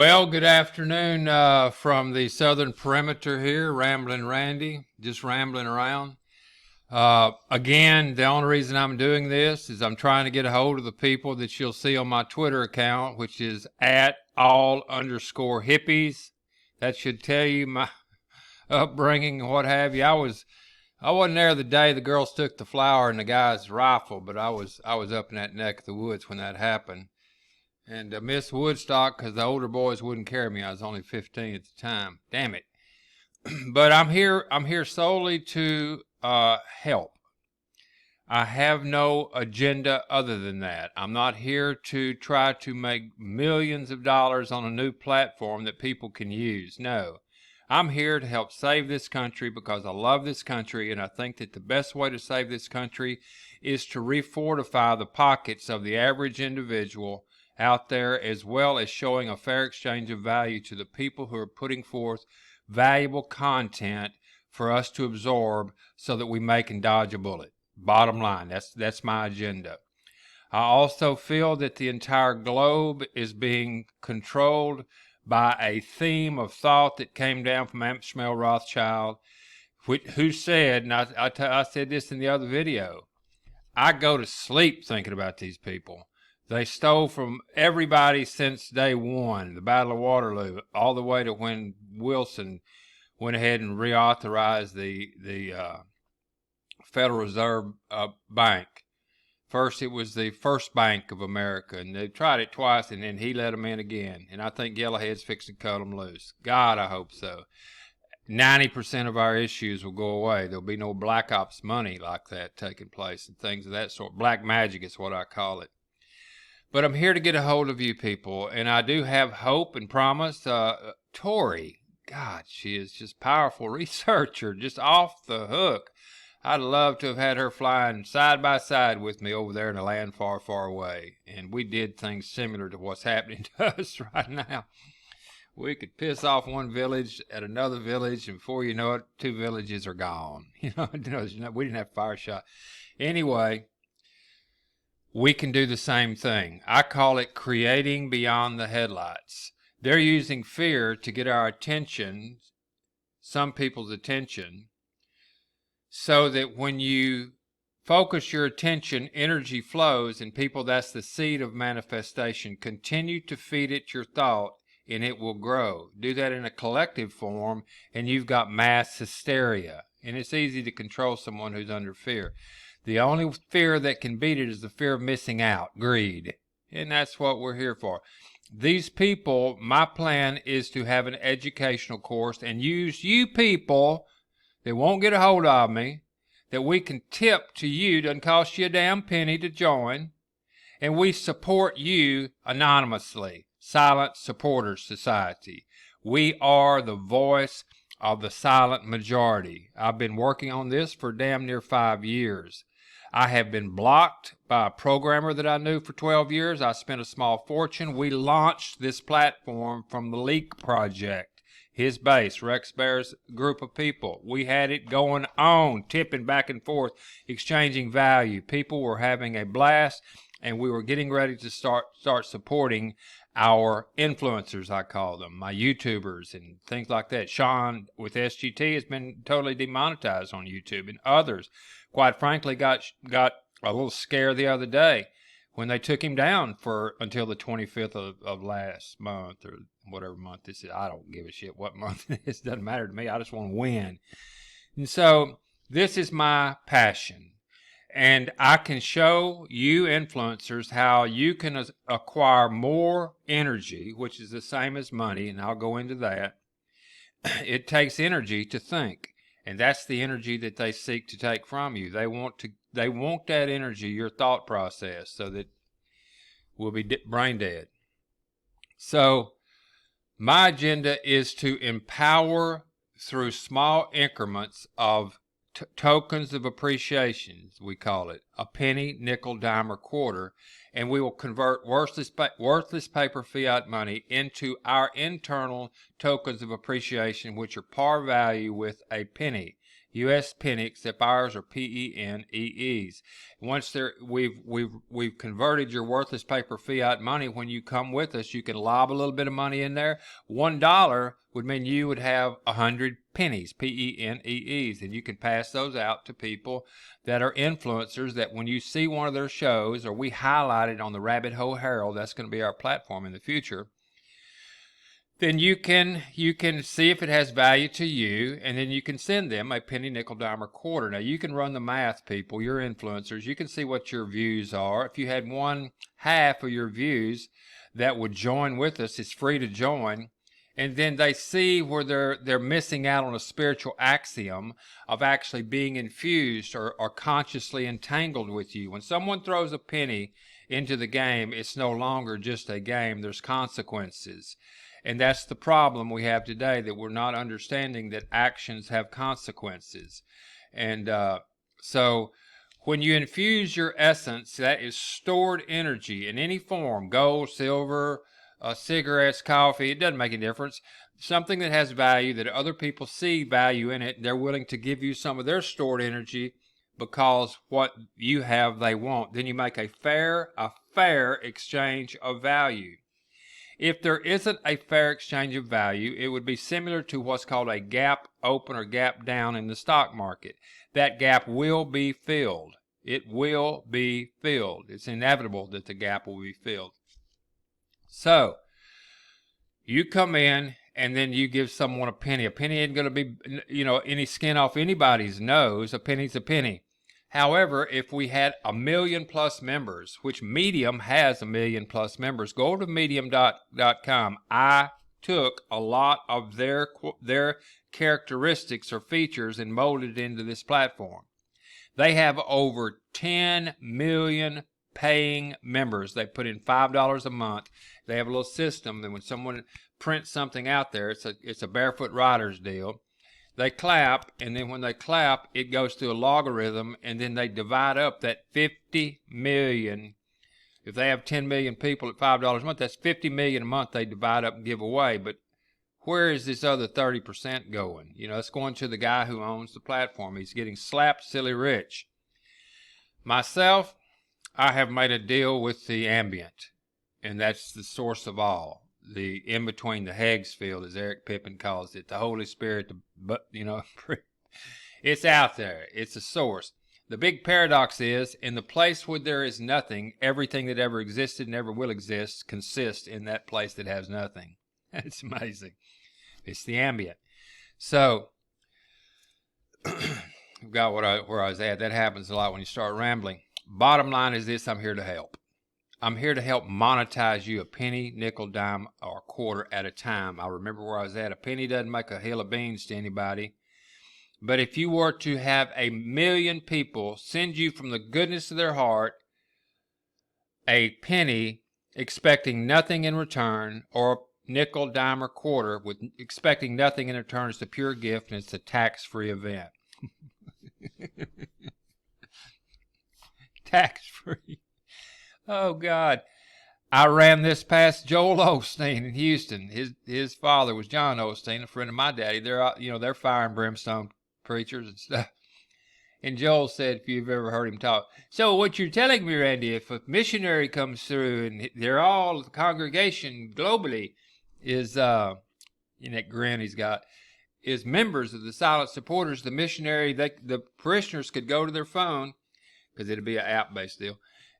Well, good afternoon from the southern perimeter here, Rambling Randy, just rambling around. Again, the only reason I'm doing this is I'm trying to get a hold of the people that you'll see on my Twitter account, which is at all_hippies. That should tell you my upbringing and what have you. I wasn't there the day the girls took the flower and the guy's rifle, but I was up in that neck of the woods when that happened. And missed Woodstock because the older boys wouldn't carry me. I was only 15 at the time. Damn it. But I'm here. I'm here solely to help. I have no agenda other than that. I'm not here to try to make millions of dollars on a new platform that people can use. No. I'm here to help save this country because I love this country, and I think that the best way to save this country is to refortify the pockets of the average individual out there, as well as showing a fair exchange of value to the people who are putting forth valuable content for us to absorb so that we make and dodge a bullet. Bottom line, that's my agenda. I also feel that the entire globe is being controlled by a theme of thought that came down from Amschel Rothschild, who said, and I said this in the other video, I go to sleep thinking about these people. They stole from everybody since day one, the Battle of Waterloo, all the way to when Wilson went ahead and reauthorized the Federal Reserve Bank. First, it was the First Bank of America, and they tried it twice, and then he let them in again. And I think Yellowhead's fixing to cut them loose. God, I hope so. 90% of our issues will go away. There'll be no black ops money like that taking place and things of that sort. Black magic is what I call it. But I'm here to get a hold of you people, and I do have hope and promise. Tori, God, she is just powerful researcher, just off the hook. I'd love to have had her flying side by side with me over there in a land far, far away. And we did things similar to what's happening to us right now. We could piss off one village at another village, and before you know it, two villages are gone. We didn't have fire shot. Anyway, we can do the same thing. I call it creating beyond the headlights. They're using fear to get our attention, some people's attention, so that when you focus your attention, energy flows, and people, that's the seed of manifestation. Continue to feed it your thought, and it will grow. Do that in a collective form, and you've got mass hysteria. And it's easy to control someone who's under fear. The only fear that can beat it is the fear of missing out, greed. And that's what we're here for. These people, my plan is to have an educational course and use you people that won't get a hold of me, that we can tip to you. Doesn't cost you a damn penny to join. And we support you anonymously. Silent Supporters Society. We are the voice of the silent majority. I've been working on this for damn near 5 years. I have been blocked by a programmer that I knew for 12 years. I spent a small fortune. We launched this platform from the Leak Project, his base, Rex Bear's group of people. We had it going on, tipping back and forth, exchanging value. People were having a blast, and we were getting ready to start supporting our influencers, I call them, my YouTubers and things like that. Sean with SGT has been totally demonetized on YouTube, and others, quite frankly, got a little scare the other day when they took him down for until the 25th of last month, or whatever month this is. I don't give a shit what month it is. It doesn't matter to me. I just want to win. And so this is my passion. And I can show you influencers how you can acquire more energy, which is the same as money, and I'll go into that. It takes energy to think, and that's the energy that they seek to take from you. They want that energy, your thought process, so that we'll be brain dead. So my agenda is to empower through small increments of tokens of appreciation, we call it, a penny, nickel, dime, or quarter, and we will convert worthless paper fiat money into our internal tokens of appreciation, which are par value with a penny. U.S. penny, except ours are PENEEs. Once we've converted your worthless paper fiat money. When you come with us, you can lob a little bit of money in there. $1 would mean you would have 100 pennies, PENEEs, and you can pass those out to people that are influencers. That when you see one of their shows, or we highlight it on the Rabbit Hole Herald, that's going to be our platform in the future. Then you can see if it has value to you, and then you can send them a penny, nickel, dime, or quarter. Now, you can run the math, people. You're influencers. You can see what your views are. If you had 1/2 of your views that would join with us, it's free to join. And then they see where they're missing out on a spiritual axiom of actually being infused or consciously entangled with you. When someone throws a penny into the game, it's no longer just a game. There's consequences. And that's the problem we have today, that we're not understanding that actions have consequences. And so when you infuse your essence, that is stored energy in any form, gold, silver, cigarettes, coffee, it doesn't make any difference. Something that has value, that other people see value in it, they're willing to give you some of their stored energy because what you have they want. Then you make a fair exchange of value. If there isn't a fair exchange of value, it would be similar to what's called a gap open or gap down in the stock market. That gap will be filled. It will be filled. It's inevitable that the gap will be filled. So, you come in and then you give someone a penny. A penny isn't going to be, any skin off anybody's nose. A penny's a penny. However, if we had 1 million plus members, which Medium has 1 million plus members, go to medium.com. I took a lot of their characteristics or features and molded it into this platform. They have over 10 million paying members. They put in $5 a month. They have a little system that when someone prints something out there, it's a Barefoot Riders deal. They clap, and then when they clap, it goes through a logarithm, and then they divide up that 50 million. If they have 10 million people at $5 a month, that's 50 million a month they divide up and give away. But where is this other 30% going? It's going to the guy who owns the platform. He's getting slapped silly rich. Myself, I have made a deal with the ambient, and that's the source of all. The in between the Higgs field, as Eric Pippin calls it, the Holy Spirit, it's out there. It's a source. The big paradox is, in the place where there is nothing, everything that ever existed and ever will exist consists in that place that has nothing. It's amazing. It's the ambient. So, I've got where I was at. That happens a lot when you start rambling. Bottom line is this: I'm here to help. I'm here to help monetize you a penny, nickel, dime, or quarter at a time. I remember where I was at. A penny doesn't make a hill of beans to anybody. But if you were to have 1 million people send you from the goodness of their heart a penny, expecting nothing in return, or a nickel, dime, or quarter with expecting nothing in return, it's a pure gift, and it's a tax-free event. Tax-free. Oh, God. I ran this past Joel Osteen in Houston. His father was John Osteen, a friend of my daddy. They're fire and brimstone preachers and stuff. And Joel said, if you've ever heard him talk, so what you're telling me, Randy, if a missionary comes through and they're all, the congregation globally is, in that grin he's got, is members of the Silent Supporters, the missionary, the parishioners could go to their phone, because it'd be an app-based deal,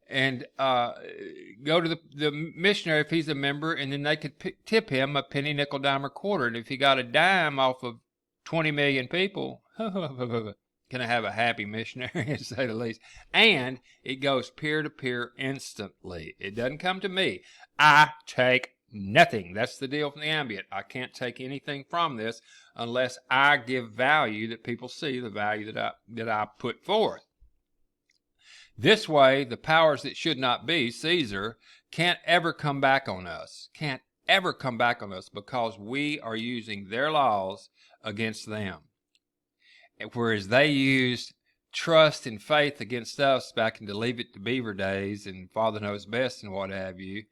and go to the missionary if he's a member, and then they could tip him a penny, nickel, dime, or quarter. And if he got a dime off of 20 million people, can I have a happy missionary, to say the least. And it goes peer-to-peer instantly. It doesn't come to me. I take nothing. That's the deal from the ambient. I can't take anything from this unless I give value that people see, the value that I put forth. This way, the powers that should not be, Caesar, can't ever come back on us. Can't ever come back on us, because we are using their laws against them. Whereas they used trust and faith against us back in the Leave It to Beaver days and Father Knows Best and what have you.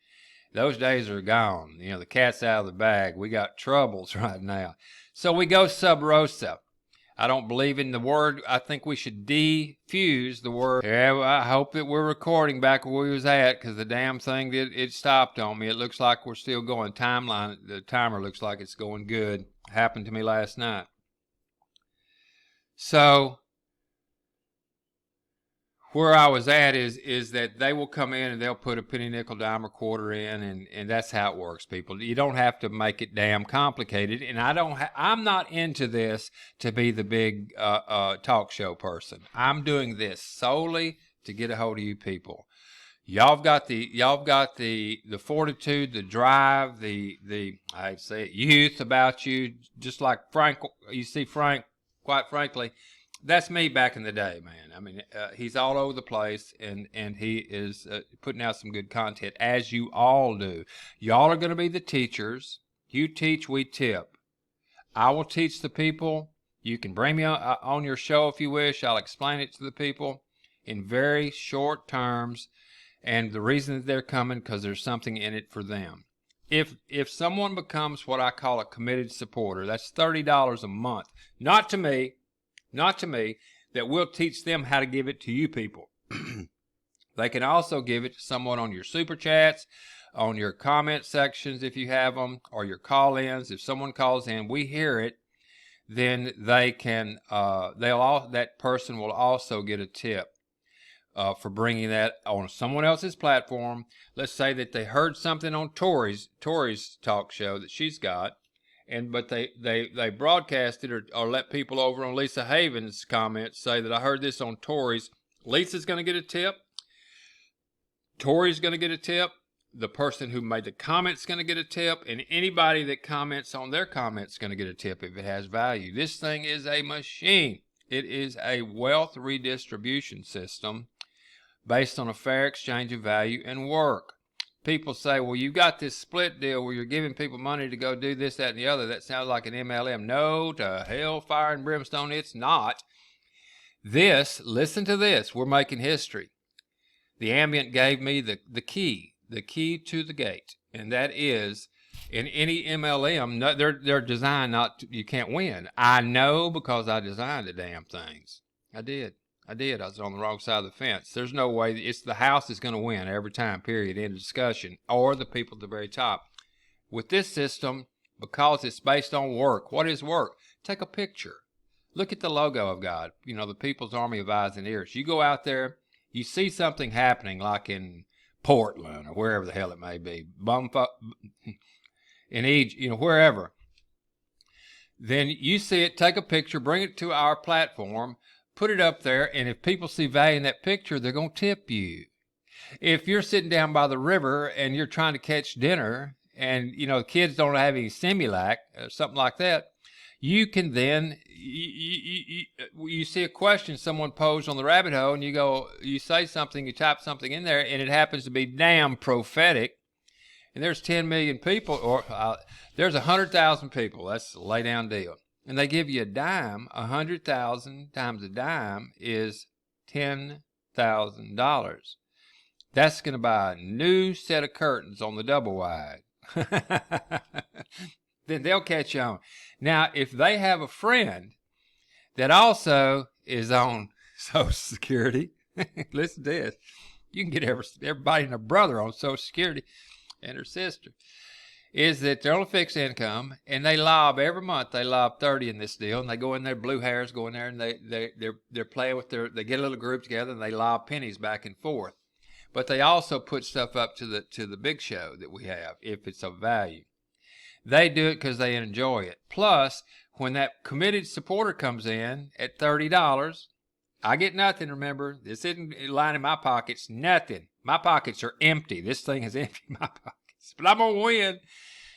Those days are gone. The cat's out of the bag. We got troubles right now. So we go sub rosa. I don't believe in the word. I think we should defuse the word. Yeah, well, I hope that we're recording back where we was at, because the damn thing, it stopped on me. It looks like we're still going. The timer looks like it's going good. Happened to me last night. So where I was at is that they will come in and they'll put a penny, nickel, dime, or quarter in, and that's how it works, people. You don't have to make it damn complicated. And I'm not into this to be the big talk show person. I'm doing this solely to get a hold of you people. Y'all have got the fortitude, the drive, I'd say youth about you, just like Frank. You see Frank, quite frankly. That's me back in the day, man. I mean, he's all over the place, and he is putting out some good content, as you all do. Y'all are going to be the teachers. You teach, we tip. I will teach the people. You can bring me on your show if you wish. I'll explain it to the people in very short terms, and the reason that they're coming, because there's something in it for them. If someone becomes what I call a committed supporter, that's $30 a month. Not to me, that we'll teach them how to give it to you people. They can also give it to someone on your super chats, on your comment sections if you have them, or your call-ins. If someone calls in, we hear it, then they can. That person will also get a tip for bringing that on someone else's platform. Let's say that they heard something on Tori's talk show that she's got. But they broadcast it or let people over on Lisa Haven's comments say that I heard this on Tori's. Lisa's going to get a tip. Tori's going to get a tip. The person who made the comment's going to get a tip. And anybody that comments on their comment's going to get a tip if it has value. This thing is a machine. It is a wealth redistribution system based on a fair exchange of value and work. People say, well, you got this split deal where you're giving people money to go do this, that, and the other. That sounds like an MLM. No, to hell, fire, and brimstone, it's not. Listen to this. We're making history. The Ambient gave me the key to the gate. And that is, in any MLM, they're designed you can't win. I know because I designed the damn things. I did. I was on the wrong side of the fence. There's no way. It's the house that's going to win every time, period, end of discussion, or the people at the very top. With this system, because it's based on work, what is work? Take a picture. Look at the logo I've got, the People's Army of Eyes and Ears. You go out there, you see something happening like in Portland or wherever the hell it may be, in Egypt, wherever. Then you see it, take a picture, bring it to our platform, put it up there, and if people see value in that picture, they're going to tip you. If you're sitting down by the river and you're trying to catch dinner and, the kids don't have any Similac or something like that, you can then, you see a question someone posed on the rabbit hole, and you say something, you type something in there, and it happens to be damn prophetic, and there's 10 million people, or there's 100,000 people. That's a lay down deal. And they give you a dime. 100,000 times a dime is $10,000. That's going to buy a new set of curtains on the double wide. Then they'll catch on. Now, if they have a friend that also is on Social Security, listen to this. You can get everybody and their brother on Social Security and her sister. Is that they're on a fixed income, and they lob every month. They lob 30 in this deal, and they go in there, blue hairs go in there, and they're playing with they get a little group together, and they lob pennies back and forth. But they also put stuff up to the big show that we have if it's of value. They do it because they enjoy it. Plus, when that committed supporter comes in at $30, I get nothing. Remember, this isn't lining my pockets. Nothing. My pockets are empty. This thing has emptied my pockets. But I'm going to win.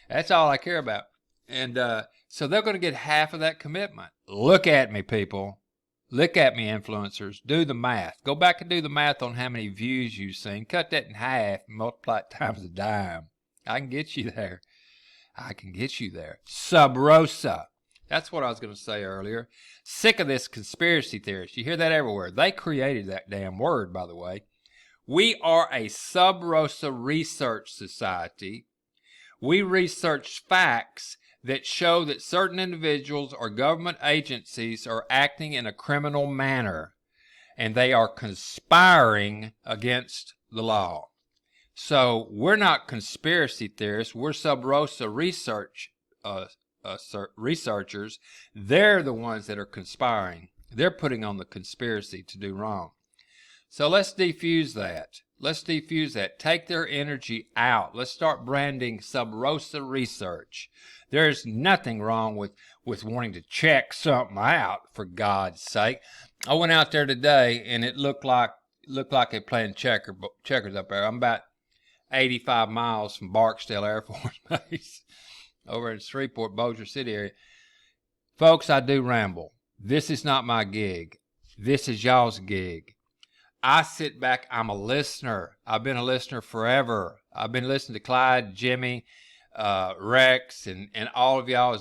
That's all I care about. And so they're going to get half of that commitment. Look at me, people. Look at me, influencers. Do the math. Go back and do the math on how many views you've seen. Cut that in half and multiply it times a dime. I can get you there. Sub rosa. That's what I was going to say earlier. Sick of this conspiracy theorist. You hear that everywhere. They created that damn word, by the way. We are a sub rosa research society. We research facts that show that certain individuals or government agencies are acting in a criminal manner, and they are conspiring against the law. So we're not conspiracy theorists. We're Sub Rosa researchers. They're the ones that are conspiring. They're putting on the conspiracy to do wrong. So let's defuse that. Let's defuse that. Take their energy out. Let's start branding Sub Rosa research. There's nothing wrong with wanting to check something out, for God's sake. I went out there today, and it looked like they're playing checkers up there. I'm about 85 miles from Barksdale Air Force Base over in Shreveport, Bossier City area. Folks, I do ramble. This is not my gig. This is y'all's gig. I sit back. I'm a listener. I've been a listener forever. I've been listening to Clyde, Jimmy, Rex, and all of y'all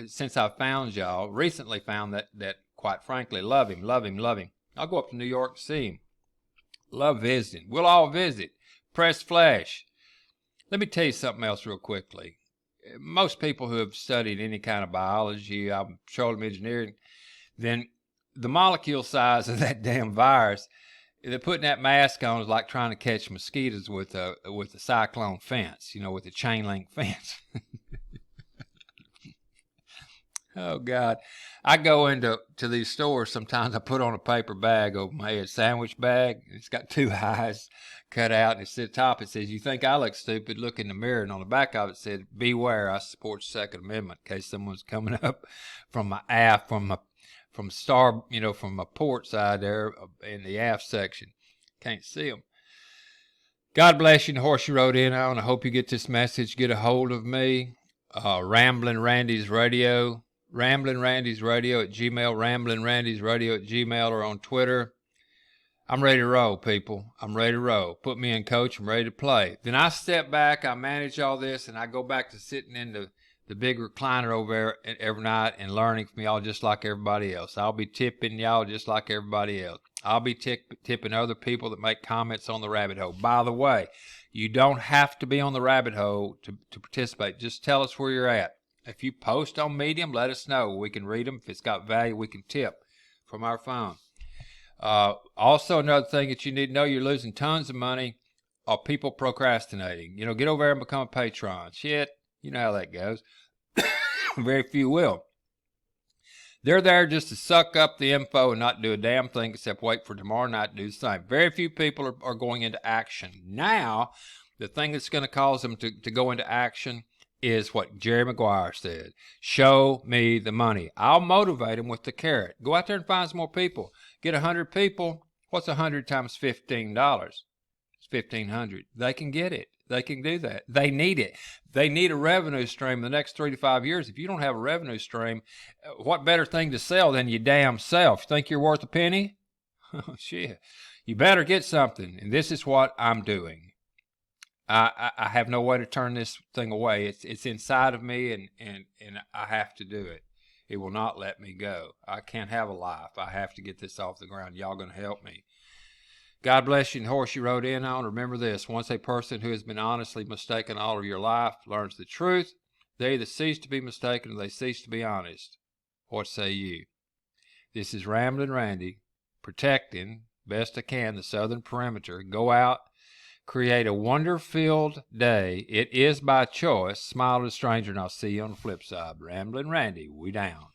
since I found y'all. Recently found that quite frankly, love him. I'll go up to New York to see him. Love visiting. We'll all visit. Press flesh. Let me tell you something else real quickly. Most people who have studied any kind of biology, petroleum engineering, then the molecule size of that damn virus, they're putting that mask on is like trying to catch mosquitoes with a cyclone fence, with a chain link fence. Oh God. I go into these stores, sometimes I put on a paper bag over my head, sandwich bag. It's got two eyes cut out, and it's at the top. It says, "You think I look stupid? Look in the mirror." And on the back of it said, "Beware, I support the Second Amendment," in case someone's coming up from my aft, from my port side there in the aft section. Can't see them. God bless you, and the horse you rode in on. I hope you get this message. Get a hold of me. Ramblin' Randy's Radio. Ramblin' Randy's Radio at Gmail. Ramblin' Randy's Radio at Gmail, or on Twitter. I'm ready to roll, people. I'm ready to roll. Put me in, coach. I'm ready to play. Then I step back. I manage all this, and I go back to sitting in the big recliner over there every night and learning from y'all just like everybody else. I'll be tipping y'all just like everybody else. I'll be tipping other people that make comments on the rabbit hole. By the way, you don't have to be on the rabbit hole to participate. Just tell us where you're at. If you post on Medium, let us know. We can read them. If it's got value, we can tip from our phone. Also, another thing that you need to know, you're losing tons of money are people procrastinating. Get over there and become a patron. Shit, you know how that goes. Very few will. They're there just to suck up the info and not do a damn thing except wait for tomorrow night to do the same. Very few people are going into action. Now, the thing that's going to cause them to go into action is what Jerry Maguire said. Show me the money. I'll motivate them with the carrot. Go out there and find some more people. Get 100 people. What's 100 times $15? It's 1,500. They can get it. They can do that. They need it. They need a revenue stream in the next 3 to 5 years. If you don't have a revenue stream, what better thing to sell than your damn self? You think you're worth a penny? Oh, shit. You better get something. And this is what I'm doing. I have no way to turn this thing away. It's inside of me, and I have to do it. It will not let me go. I can't have a life. I have to get this off the ground. Y'all going to help me. God bless you, and the horse you rode in on. Remember this: once a person who has been honestly mistaken all of your life learns the truth, they either cease to be mistaken or they cease to be honest. What say you? This is Ramblin' Randy, protecting best I can the southern perimeter. Go out. Create a wonder-filled day. It is by choice. Smile at a stranger, and I'll see you on the flip side. Ramblin' Randy, we down.